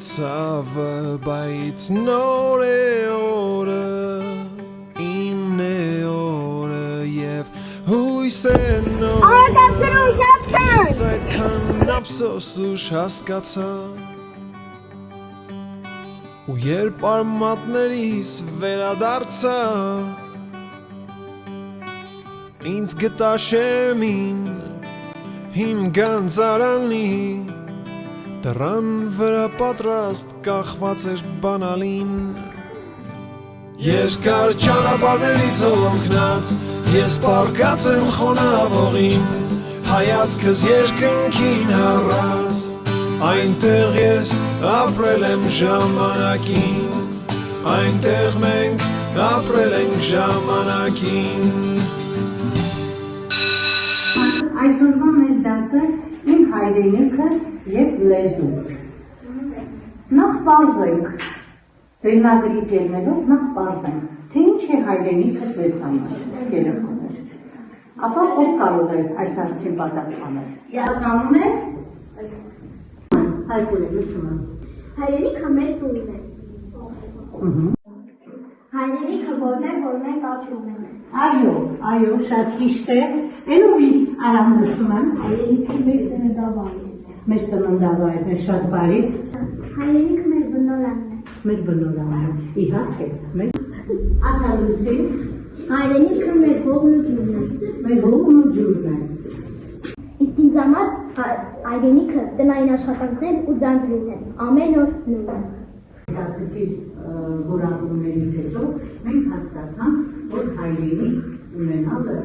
ցավը բայց նոր է օրը իմն է օրը եւ հույս է նոր այդքան ափսոս ուշ հասկացա ու երբ արմատներիս վերադարձա ինձ գտա շեմին իմ գանձարանի դռան վրա պատրաստ կախված էր բանալին երկար ճանապարհներից օգնած ես պառկած եմ խոնավողին հայացքս երկնքին հառած այնտեղ ես ապրել եմ ժամանակին այնտեղ մենք ապրել ենք ժամանակին Այսօրվա մեր դասը իմ հայրենիքը և լեզուն նախ պարզենք վերնագրից ելնելով նախ պարզենք թե ինչ է հայրենիքը ձեզ համար երեխաներ ապա ով կարող է այս հարցին պատասխանել հասկանում եք Հայկուր է լսում եմ հայրենիքը մեր տունն է հայրենիքը որն է որ մենք ապրում ենք Այո, շատ ճիշտ է։ Էլու արամ լսում եմ։ Հայրենիքը մեր ծննդավայրն է։ Մեր ծննդավայրն է, շատ բարի։ Հայրենիքը մեր բնօրանն է։ Մեր բնօրանն է։ Իհարկե, մեր ասա լույսի։ Հայրենիքը մեր հողն ու ջուրն է։ Մեր հողն ու ջուրն է։ Իսկ ինձ համար հայրենիքը տնային աշխատանքներ ու ձանձրույթ են։ Ամեն օր նույնը։ Դատկի որակումներից հետո մենք հասկացանք, որ հայրենիք ունենալը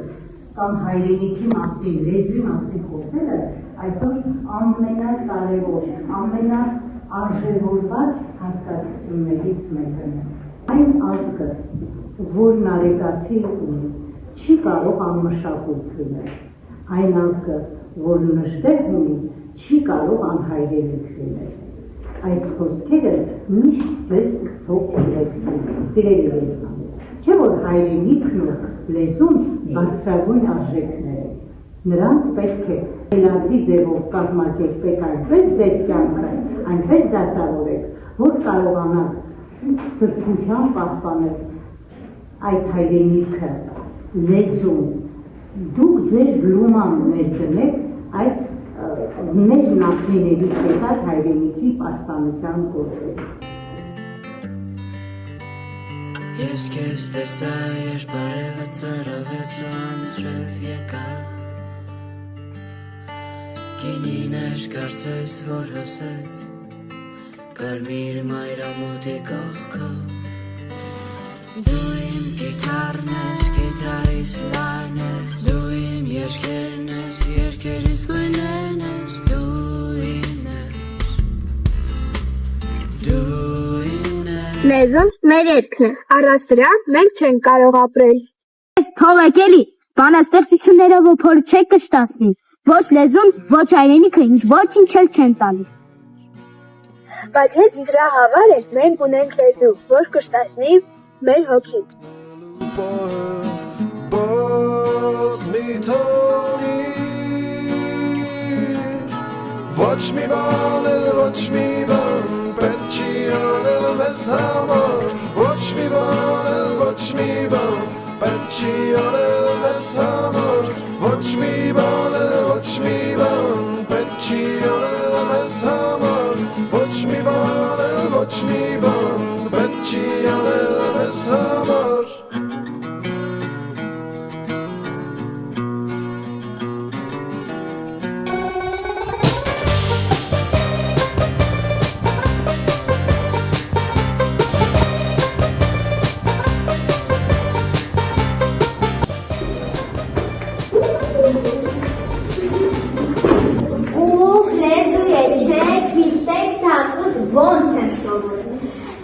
կամ հայրենիքի մասին, լեզվի մասին խոսելը այսօր ամենակարևոր, ամենաարժևորված հասկացություններից մեկն է։ Այն ազգը, որն արեկացի ունի, չի կարող անմշակույթ լինել։ Այն ազգը, որ նժդեհ ունի, չի կարող անհայրենիք լինել։ Այս խոսքերը միշտ ձեզ թող օրեցին, սիրելի երեխաներ, չէ որ հայրենիքն ու լեզուն բարձրագույն արժեքներ են։ Նրանք պետք է խելացի ձևով կազմակերպեք այնպես ձեր կյանքը, այնպես դասավորեք, որ կարողանաք սրբության պահպանել այդ հայրենիքը, լեզուն, դուք ձեր գլուման ներդնեք այդ մեր նախնիներից եկած հայրենիքի պաշտպանության գործեր։ Ես քեզ տեսա, երբ արևը ծռավեց ու անձրև եկավ Գինիներ կարծես, որ հոսեց կարմիր մայրամուտի կողքով Դու իմ գիտարն ես, գիտարիս լարն ես Դու իմ երկերն ես, երկերիս գույներն ես Լեզուն մեր երգն է, առանց դրա մենք չենք կարող ապրել։ Թողեք էլի, բանաստեղծություններով ու փորը չեք կշտացնի, ոչ լեզուն, ոչ հայրենիքը ինչ ոչինչ չեն տալիս։ Բայց հետ դրա համար էլ մենք ունենք լեզու, որ կշտացնի մեր հոգին։ Ոչ մի բան էլ ոչ մի բան պետք չի անել մեզ համար Ոչ մի բան էլ ոչ մի բան պետք չի անել մեզ համար Ոչ մի բան էլ ոչ մի բան պետք չի անել մեզ համար Ոչ մի բան էլ ոչ մի բան պետք չի անել մեզ համար Ոնց եմ սովորում,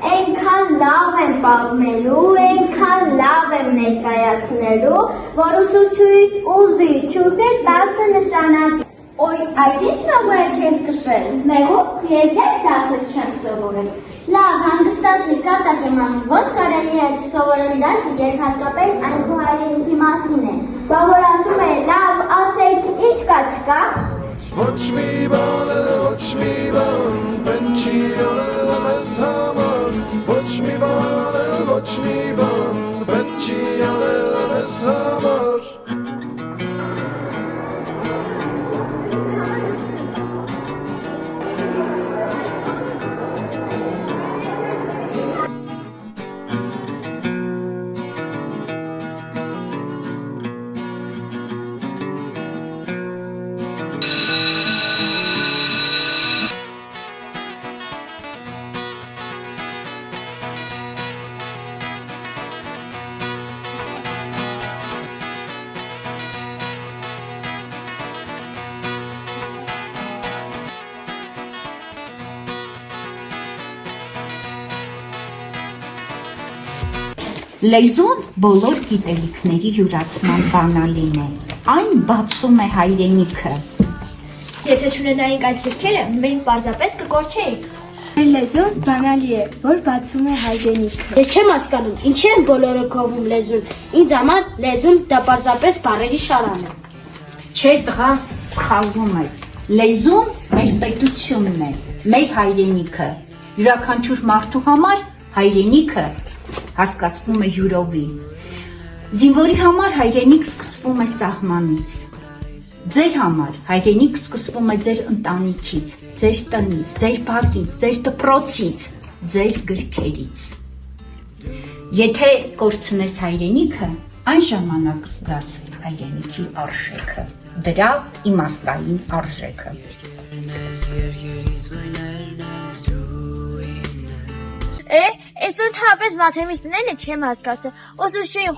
այնքան լավ եմ պատմելու, այնքան լավ եմ ներկայացնելու, որ ուսուցչուհիս ուզի չուզի 10 նշանակի։ Ոյ, այդ ինչ նով է քեզ կշել, մեղուկ ես երբ դասս չեմ սովորել։ Լավ, հանգստացիր կատակ եմ անի, ոնց կարելի է սովորել դասը, երբ հատկապես այն քո հայրենիքի մասին է։ Բա որ ասում է, լավ, ասեք, ինչ կա չկա։ Ոչ մի բան, ոչ մի բան, պետք չի անել մեզ համար Ոչ մի բան էլ ոչ մի բան պետք չի անել մեզ համար Լեզուն բոլոր գիտելիքների յուրացման բանալին է, այն բացում է հայրենիքը։ Եթե չունենայինք այս գրքերը, մենք պարզապես կկորչեինք։ Լեզուն բանալի է, որ բացում է հայրենիքը։ Ես չեմ հասկանում, ինչի են բոլորը գովում լեզուն։ Ինձ համար լեզուն դա պարզապես բառերի շարան է։ Չէ, տղաս, սխալվում ես։ Լեզուն մեր պետությունն է, մեր հայրենիքը։ Յուրաքանչյուր մարդու համար հայրենիքը հասկացվում է յուրովի։ Զինվորի համար հայրենիք սկսվում է սահմանից։ Ձեր համար հայրենիք սկսվում է ձեր ընտանիքից, ձեր տնից, ձեր բակից, ձեր դպրոցից, ձեր գրքերից։ Եթե կորցնես հայրենիքը, այն ժամանակ զգաս հայրենիքի արժեքը, դրա իմաստային արժեքը։ Ես ընդհանրապես մաթեմատիկներն չեմ հասկացել։ Ուսուցչուհին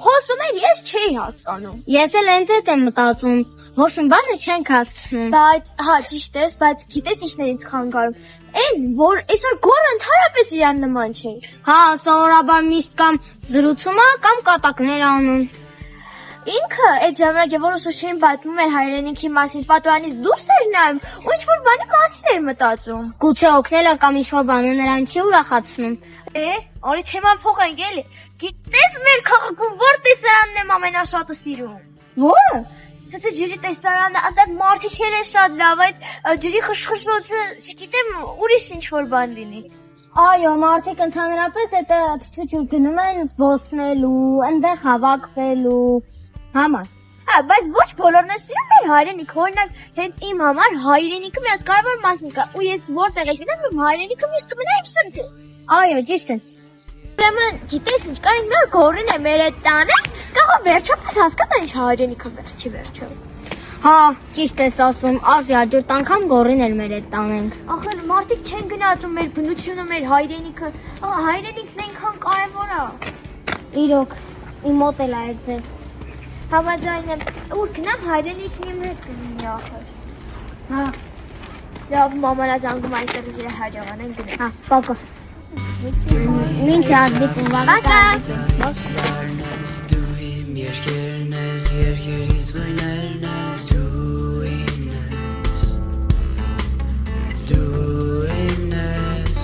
խոսում էր, ես չէի հասկանում։ Ես էլ ինձ հետ եմ մտածում, ոչ մի բանը չենք հասցնում։ Բայց, հա, ճիշտ է, բայց գիտես ինչն է ինձ խանգարում։ Այն, որ այսօր գորը ընդհանրապես իրան նման չէ։ Հա, սովորաբար միշտ կամ զրուցում է կամ կատակներ անում։ Ինքը այդ ժամանակ որ ուսուցչուհին պատմում էր հայրենիքի մասին, պատուհանից դուրս էր նայում ու ինչ-որ բանի մասին էր մտածում։ Գուցե օգնելը կամ ինչ-որ բանը նրան չի ուրախացնում։ Արի թեման փոխենք էլի։ Գիտես մեր քաղաքում որ տեսարանն եմ ամենաշատը սիրում։ Որը։ Սա ջրի տեսարանը, այնտեղ մարդիկ էլ են շատ լավ, այդ ջրի խշխշոցը, չգիտեմ, ուրիշ ինչ-որ բան լինի։ Այո, մարդիկ ընդհանրապես այդ թթուջուր գնում են զբոսնելու, այնտեղ հավաքվելու համար։ Հա, բայց ոչ բոլորն են սիրում մեր հայրենիքը, օրինակ, հենց իմ համար հայրենիքը մի հատ կարևոր մասնիկ է, ու ես որտեղ եմ գնամ, իմ հայրենիքը միշտ կմնա իմ սրտում։ Այո, ճիշտ ես։ Ուրեմն, գիտես ինչ, կարենք նոր գորին է մեր այդ տանը, կարող վերջապես հասկանա ինչ հայրենիքը վերջի վերջո։ Հա, ճիշտ ես ասում, արժի հաջորդ անգամ գորին էլ մեր հետ տանենք։ Ախր մարդիկ չեն գնահատում մեր բնությունը, մեր հայրենիքը, հայրենիքն այնքան կարևոր է։ Իրոք, իմ մոտ էլ այդ է։ Համաձայն եմ, ուր գնամ հայրենիքն իմ հետ կլինի ախր։ Հա, Լավ, մամանա զանգում այստեղ իր հաջողան են գնեմ։ հա, պակա։ Մինչ արդիպում Բակա։ Դու իմ երկերն ես, երկերից գույներն ես, դու իմն ես, դու իմն ես։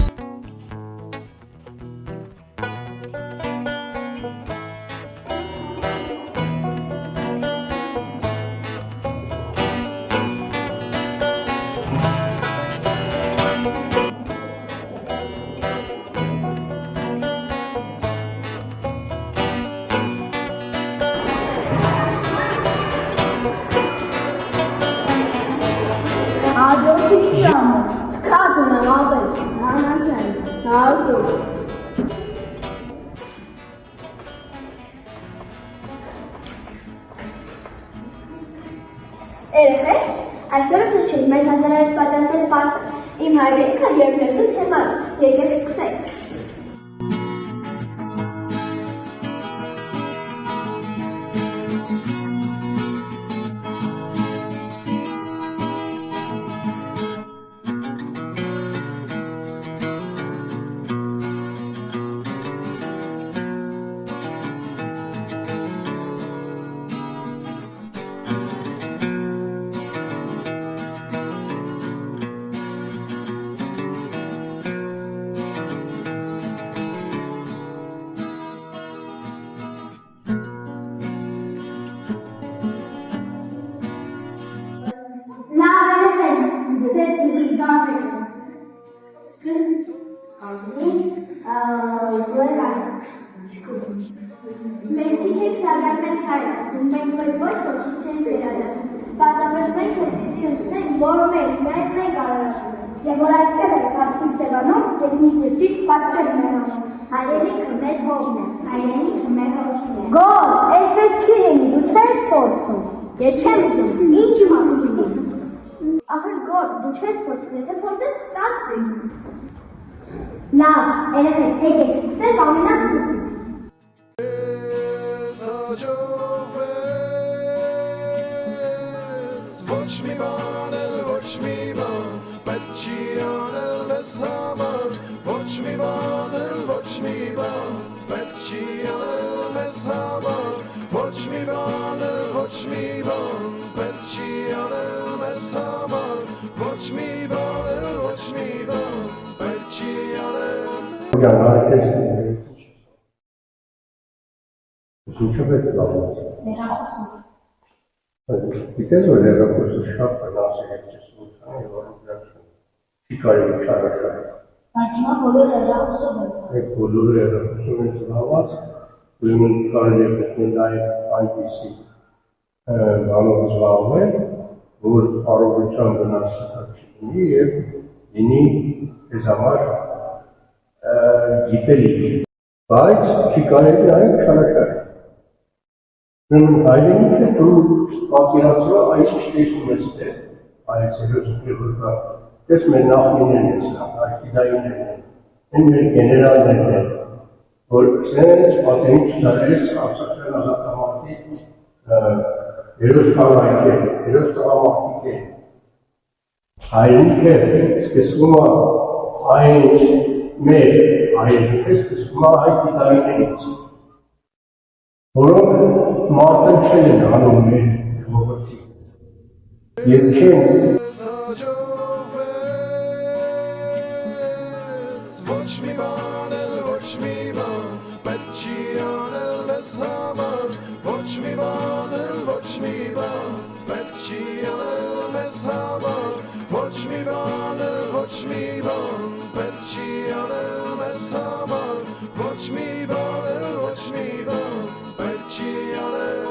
Այսօր ուսուցչուհի մեզ հազարարից պատասխանել պարզ իմ հայրենիքը և լեզուն թեման, եկեք սկսենք։ Մենք իհեք շարժակներ հայրացում, մենք մեր ոչ ոչի չեն վերադասում, պատավրում ենք հետիցի ընդունենք, որով ենք մենք արարասում, և որ այսպես է սարքին սևանում, և մի երջիկ պատճեր մերանում, հայրենիքը մեր հողն է, հայրենիքը մեր հողն է։ Գոհ, այսպես չի լինի, դու չես փորձում։ Ես չեմ ստում, ինչ իմաստ ունիս։ Ախր գոր, դու չես փորձում, եթե փորձես ստացվի։ Լավ, երեխեք, եկեք սկսենք ամենասկզբից։ Ոչ մի բան էլ ոչ մի բան պետք չի անել մեզ համար Ոչ մի բան էլ ոչ մի բան պետք չի անել մեզ համար Ոչ մի բան էլ ոչ մի բան պետք չի անել մեզ համար Ոչ մի բան էլ ոչ մի բան պետք չի անել Ինչով է լավոց։ Գիտես որ հեռախոսը շատ վնաս է երկրի որով դարձան չի կարելի չարաշար։ Բայց հիմա բոլորը հեռախոսով են։ Այդ բոլորը հեռախոսով են լավաց, ուրեմն կարելի է գտնել այնպիսի բանով զբաղվել, որ առողջության վնասը չլինի եւ լինի ձեզ համար գիտելիք, բայց չի կարելի նաև չարաշար։ Ուրեմն հայրենիքը դու պատկերացրու այս տեսնում ես թե այցելուց որ կա դες մեր նախնիներն են արքիդայիններն են են մեր գեներալներն են որ սենց պատերին չտարես արցախյան ազատամարտի հերոս կանայք են հերոս տղամարդիկ են հայրենիքը սկսվում է այն մեր հայրենիքը սկսվում է արքիդայիններից որոնք մարդը չեն անում մեր ժողովրդի և չեն Ոչ մի բան էլ ոչ մի բան պետք չի անել մեզ համար Ոչ մի բան էլ ոչ մի բան պետք չի անել մեզ համար Ոչ մի բան էլ ոչ մի բան պետք չի անել մեզ համար Ոչ մի բան էլ ոչ մի բան պետք չի անել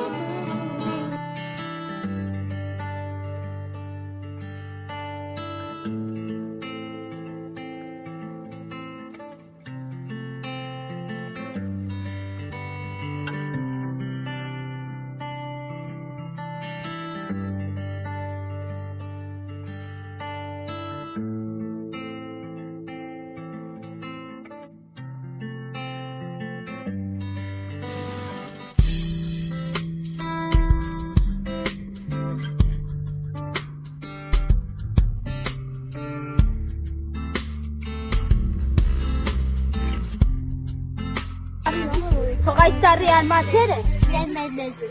Թող այս ծառի արմատերը իրեն մեր լեզու,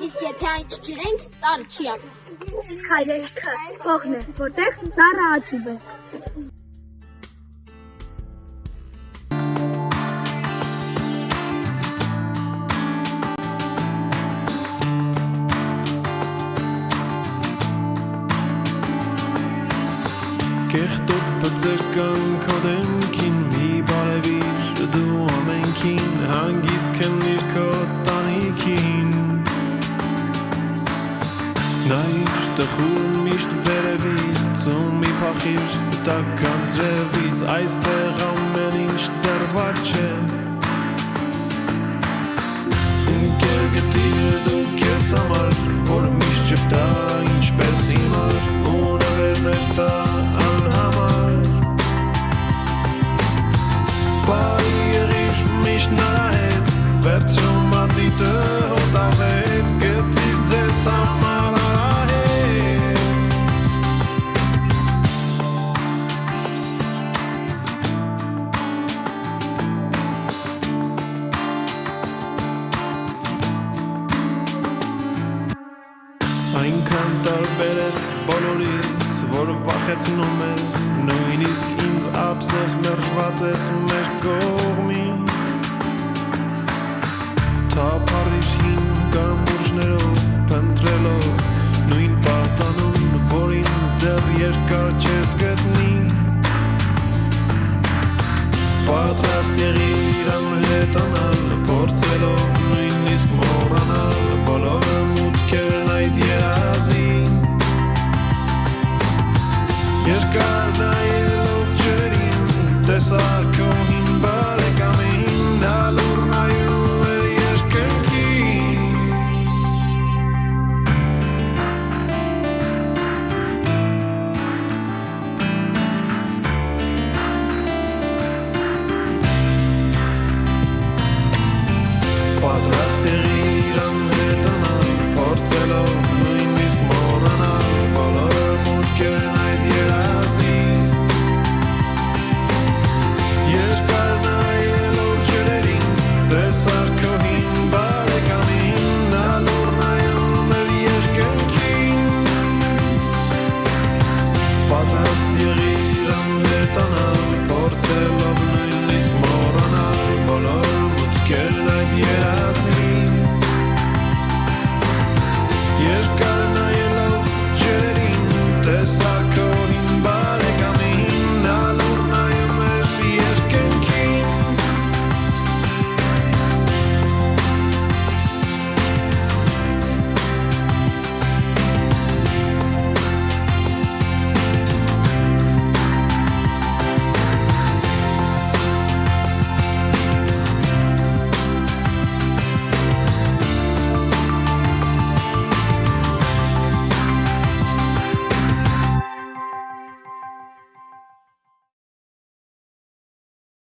իսկ եթե այն չջրենք, ծառը չի ապրի։ Իսկ հայրենիքը հողն է, որտեղ ծառը աճում է։ Կեղտոտ բծրկան քոդենքին մի բարևիր դու ամենքին հանգիստ քննիր քո տանիքին Նայիր տխուր միշտ վերևից ու մի փախիր տական ձևից այստեղ ամեն ինչ դեռ վատ չէ Ընկեր գտիր դու քեզ համար որ միշտ ճպտա ինչպես հիմար ու նվերներ տա Միշտ նրա հետ վերցում մատիտը հոտավետ գծիր ձեզ համար արահետ Այնքան տարբեր ես բոլորից որ վախեցնում ես նույնիսկ ինձ ափսոս մերժված ես մեր կողմից Թափառիր հին կամուրջներով փնտրելով նույն պատանուն որին դեռ երկար չես գտնի Աստեղ իրան հետանալ Փորձելով նույնիսկ մոռանալ Բոլոր մուտքերն այդ երազին Երկար նայելով ջերին Տեսար